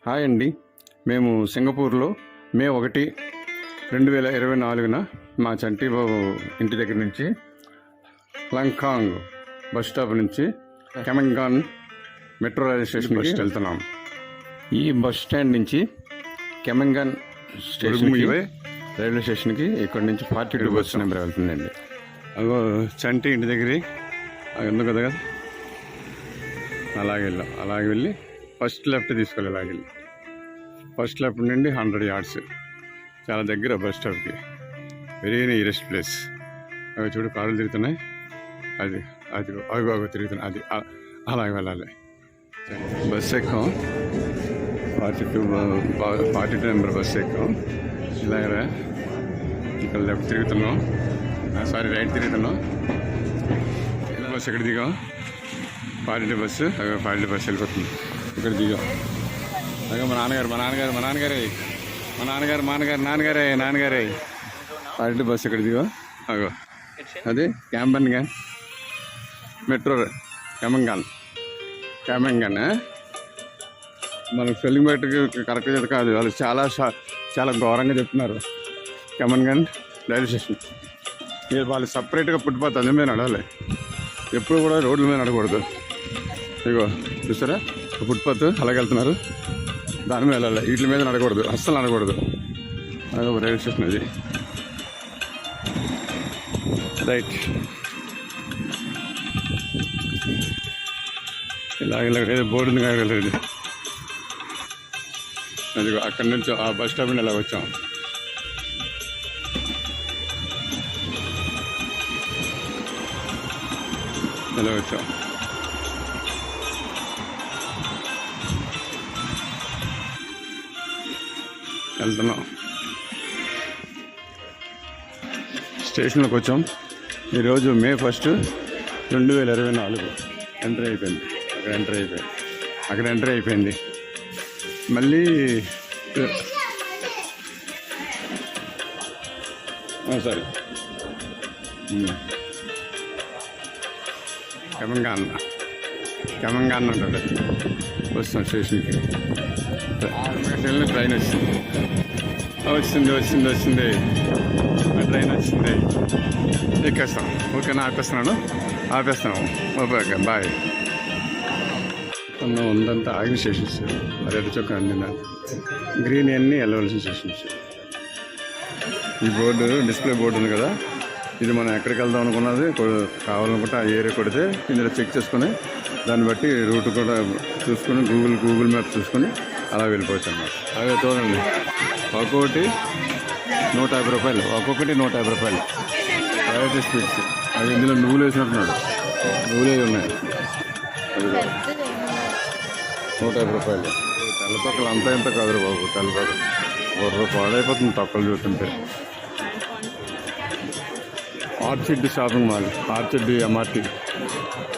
Hi అండి. మేము సింగపూర్లో మే 1, 2024 మా చంటి బాబు ఇంటి దగ్గర నుంచి లంకాంగ్ బస్ స్టాప్ నుంచి కెమంగాన్ మెట్రో రైల్వే స్టేషన్కి వెళ్తున్నాం. ఈ బస్ స్టాండ్ నుంచి కెమంగాన్ స్టేషన్కి రైల్వే స్టేషన్కి ఇక్కడ నుంచి 42 బస్ నెంబర్ వెళ్తుందండి. అగో చంటి ఇంటి దగ్గర ఎందుకు కదా అలాగే వెళ్ళి ఫస్ట్ లెఫ్ట్ తీసుకోవాలి. అలాగే వెళ్ళి ఫస్ట్ లెఫ్ట్ నుండి 100 yards, చాలా దగ్గర బస్ స్టాప్కి. Very nearest place. అవి చూడు కార్లు తిరుగుతున్నాయి, అది అవి తిరుగుతున్నాయి, అది అలాగే వెళ్ళాలి. బస్ ఎక్కాం, 42 నెంబర్ బస్ ఎక్కాం. ఇలాగ ఇక్కడ లెఫ్ట్ తిరుగుతున్నాం, రైట్ తిరుగుతున్నాం. బస్ ఎక్కడ దిగాం, 42 బస్సు. అవి 42 బస్సు వెళ్ళిపోతుంది. ఇక్కడ దిగాం. అదే మా నాన్నగారే 42 బస్సు ఇక్కడ దిగాం. అగో అది క్యాంబన్గాన్ మెట్రో కెమంగాన్. మనకు స్పెల్లింగ్ బట్టి కరెక్ట్గా కాదు, వాళ్ళు చాలా ఘోరంగా చెప్తున్నారు. కెమంగాన్ రైల్వే స్టేషన్. వాళ్ళు సపరేట్గా ఫుట్పాత్ అదే మీద నడవాలి. ఎప్పుడు కూడా రోడ్ల మీద నడకూడదు. ఇగో చూసారా ఫుట్పాత్ అలాగే వెళ్తున్నారు, దాని మీద వెళ్ళాలి. వీటి మీద నడకూడదు, అస్సలు నడకూడదు. అదే రైల్వే స్టేషన్ అది. రైట్ ఇలాగ బోర్డు ఉంది కానీ వెళ్ళలేదు. అది అక్కడి నుంచి ఆ బస్ స్టాప్ నుండి ఇలా వచ్చాం. ఇలా వచ్చాం. వెళ్తున్నాం. స్టేషన్లోకి వచ్చాం. ఈరోజు మే 1, 2024 అక్కడ ఎంట్రీ అయిపోయింది. మళ్ళీ సారీ కెమంగాన్ ఉంటుంది. వస్తాం స్టేషన్కి. ట్రైన్ వచ్చింది. ట్రైన్ వచ్చింది, ఎక్కేస్తాం. ఓకేనా? ఆపేస్తాను. Okay bye. ఉందంతా ఆగిన స్టేషన్స్. రెడ్ చొక్క అందిన గ్రీన్ అన్నీ వెళ్ళవలసిన స్టేషన్స్. ఈ బోర్డు డిస్ప్లే బోర్డు ఉంది కదా, ఇది మనం ఎక్కడికి వెళ్దాం అనుకున్నది కావాలనుకుంటే ఆ ఏరియా కొడితే ఇందులో చెక్ చేసుకుని దాన్ని బట్టి రూట్ కూడా చూసుకొని గూగుల్ మ్యాప్ చూసుకొని అలా వెళ్ళిపోవచ్చు అన్నమాట. అదే చూడండి, ఒక్కొక్కటి 150 రూపాయలు, ఒక్కొక్కటి 150 రూపాయలు. ప్రైవేట్ స్వీట్స్ అవి ఇందులో నువ్వులు వేసినట్టున్నాడు, నువ్వులే ఉన్నాయి. అది 150 రూపాయలు. తెల్లతొక్కలు అంతా ఎంత కాదురు బాబు, తెల్లతొక్కలు బుర్ర పాడైపోతుంది తొక్కలు చూస్తుంటే. Orchid shopping mall, orchid MRT.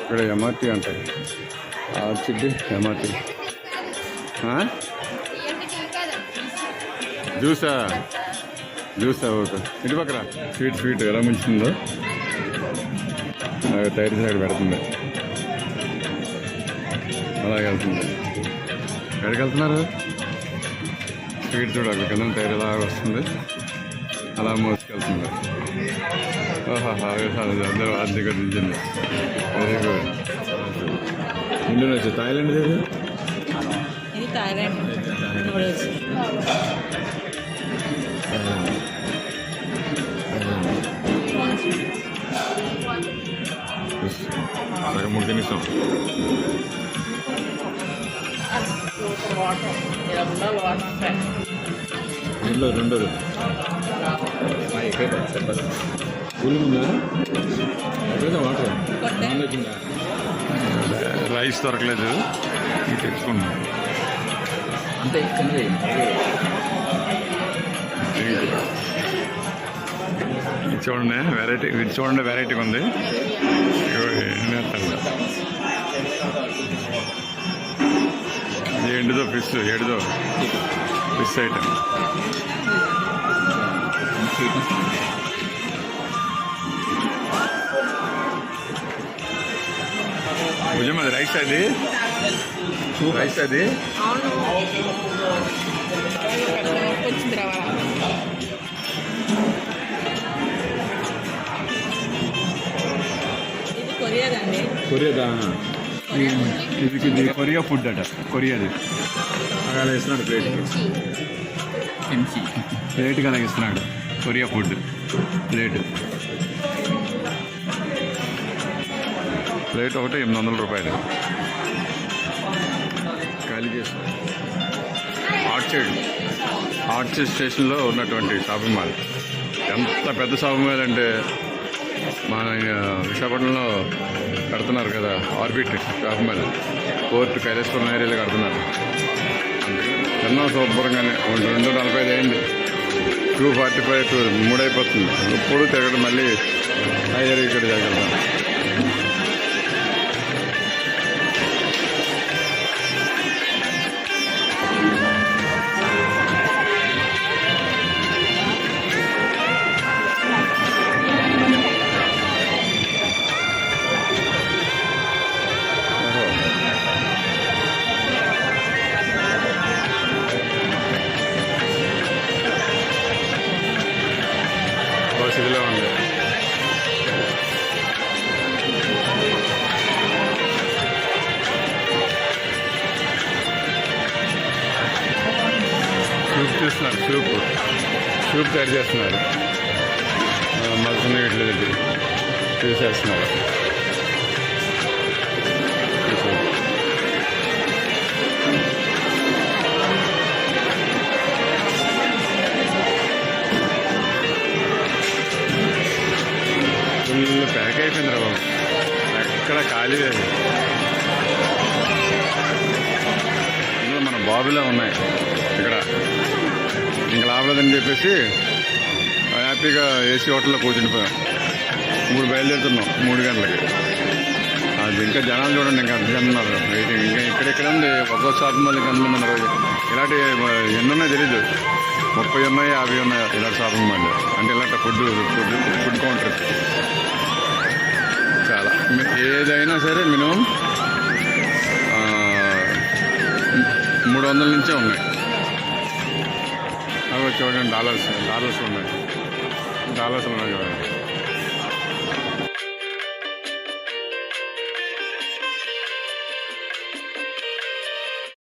ఇక్కడ ఎంఆర్టీ అంటారు, ఆర్చిడ్ ఎంఆర్టీ. జ్యూసా ఓకే. ఇటు పక్కన స్వీట్ ఎలా ముంచుతుందో తయారు సైడ్ పెడుతుంది. అలాగే వెళ్తుంది. ఎక్కడికి వెళ్తున్నారు? స్వీట్ చూడాలి కింద తయారు ఎలా వస్తుంది, అలా మోసుకెళ్తుంది. అందరూ ఆర్థిక దించింది. Very good. Indonesia, Thailand. ఇది థాయిలాండ్. సగం 3 తినేస్తాం. రెండోది వాటర్ రైస్ దొరకలేదు, తెచ్చుకున్నాం అంతే. చూడండి వెరైటీగా ఉంది. ఎండుదో ఫిష్ ఐటమ్. భుజం అది రైస్ అది రైస్ అది అవును వచ్చింది రావాలా ఇది కొరియాదండి కొరియాదా ఇది కొరియా ఫుడ్ అట కొరియాది అలా ఇస్తున్నాడు కిమ్చి ప్లేట్కి అలా ఇస్తున్నాడు కొరియా ఫుడ్ ప్లేట్ ఒకటి 800 రూపాయలు ఖాళీ చేసి ఆర్చర్డ్ స్టేషన్లో ఉన్నటువంటి షాపింగ్ మాల్ ఎంత పెద్ద షాపింగ్ మాల్ అంటే మన విశాఖపట్నంలో కడుతున్నారు కదా orbit shopping mall court Kailasapuram ఏరియాలో కడుతున్నారు ఎన్నో శుభ్రంగానే 2:45 అయింది 2:45 3 అయిపోతుంది ఇప్పుడు తిరగడం మళ్ళీ 5 ఇక్కడ జరగలుగుతాం ఇదిలో ఉంది సూప్ చేస్తున్నారు సూప్ తయారు చేస్తున్నారు మలసిన ఇట్లా చేసేస్తున్నారు ఫుల్ ప్యాక్ అయిపోయింది రా బాబు ఎక్కడ ఖాళీ లేదు ఇందులో మన బాబులే ఉన్నాయి ఇక్కడ ఇంకా లాభలేదని చెప్పేసి హ్యాపీగా ఏసీ హోటల్లో కూర్చుండిపోయాం 3 బయలుదేరుతున్నాం 3 గంటలకి అది ఇంకా జనాలు చూడండి ఇంకా అంతమంది ఉన్నారు వెయిటింగ్ ఇంకా ఇక్కడెక్కడ ఉంది ఒక్కో షాపింగ్ మాల్ ఇంకా అంతమంది ఉన్నారు ఇలాంటి ఎన్ని ఉన్నాయో తెలీదు 30 ఉన్నాయి 50 ఉన్నాయి ఇలాంటి షాపింగ్ మాల్ అంటే ఇలాంటి ఫుడ్ కౌంటర్ చాలా ఏదైనా సరే మినిమం 300 నుంచే ఉన్నాయి అవి చూడండి డాలర్స్ ఉన్నాయి చూడండి